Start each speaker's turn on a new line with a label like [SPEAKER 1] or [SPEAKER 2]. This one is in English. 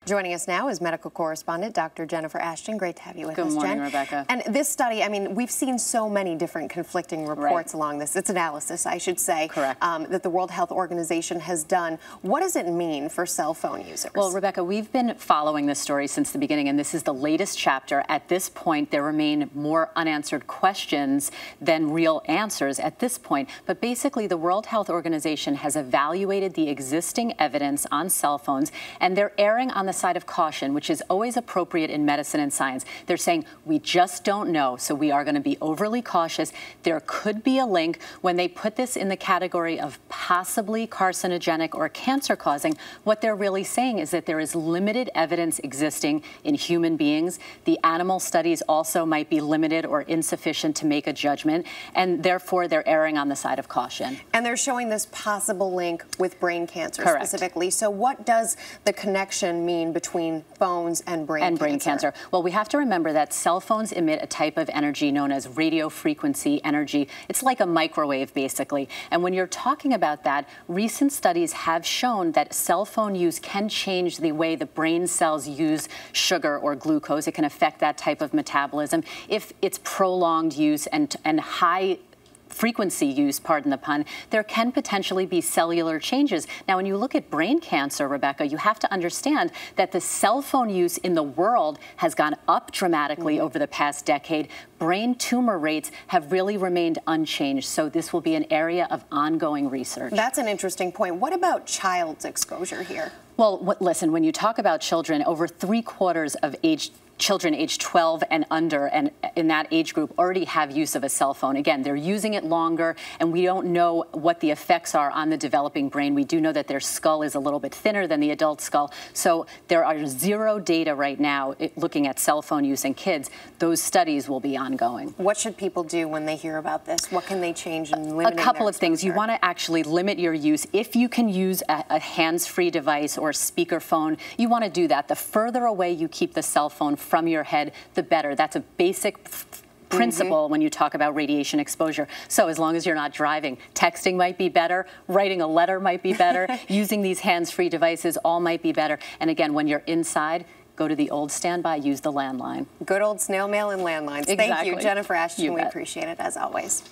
[SPEAKER 1] Joining us now is medical correspondent Dr. Jennifer Ashton. Great to have you with us, Jen.
[SPEAKER 2] Good morning, Rebecca.
[SPEAKER 1] And this study, I mean, we've seen so many different conflicting reports along this. It's analysis, I should say.
[SPEAKER 2] Correct.
[SPEAKER 1] That the World Health Organization has done. What does it mean for cell phone users?
[SPEAKER 2] Well, Rebecca, we've been following this story since the beginning, and this is the latest chapter. At this point, there remain more unanswered questions than real answers at this point. But basically, the World Health Organization has evaluated the existing evidence on cell phones, and they're erring on the side of caution, which is always appropriate in medicine and science. They're saying, we just don't know, so we are going to be overly cautious. There could be a link. When they put this in the category of possibly carcinogenic or cancer-causing, what they're really saying is that there is limited evidence existing in human beings. The animal studies also might be limited or insufficient to make a judgment, and therefore they're erring on the side of caution.
[SPEAKER 1] And they're showing this possible link with brain cancer specifically.
[SPEAKER 2] Correct.
[SPEAKER 1] So what does the connection mean between phones and brain cancer?
[SPEAKER 2] Well, we have to remember that cell phones emit a type of energy known as radio frequency energy. It's like a microwave, basically. And when you're talking about that, recent studies have shown that cell phone use can change the way the brain cells use sugar or glucose. It can affect that type of metabolism. If it's prolonged use and high frequency use, pardon the pun, there can potentially be cellular changes. Now, when you look at brain cancer, Rebecca, you have to understand that the cell phone use in the world has gone up dramatically over the past decade. Brain tumor rates have really remained unchanged, so this will be an area of ongoing research.
[SPEAKER 1] That's an interesting point. What about child's exposure here?
[SPEAKER 2] Well, listen, when you talk about children, over 3/4 of children aged 12 and under and in that age group already have use of a cell phone. Again, they're using it longer, and we don't know what the effects are on the developing brain. We do know that their skull is a little bit thinner than the adult skull. So there are zero data right now looking at cell phone use in kids. Those studies will be ongoing.
[SPEAKER 1] What should people do when they hear about this? What can they change in limiting
[SPEAKER 2] A couple of
[SPEAKER 1] exposure?
[SPEAKER 2] things. You want to actually limit your use. If you can use a hands-free device or a speakerphone, you want to do that. The further away you keep the cell phone from your head, the better. That's a basic principle when you talk about radiation exposure. So as long as you're not driving, texting might be better, writing a letter might be better, using these hands-free devices all might be better. And again, when you're inside, go to the old standby, use the landline.
[SPEAKER 1] Good old snail mail and landlines.
[SPEAKER 2] Exactly.
[SPEAKER 1] Thank you, Jennifer Ashton.
[SPEAKER 2] You
[SPEAKER 1] We
[SPEAKER 2] bet.
[SPEAKER 1] appreciate it as always.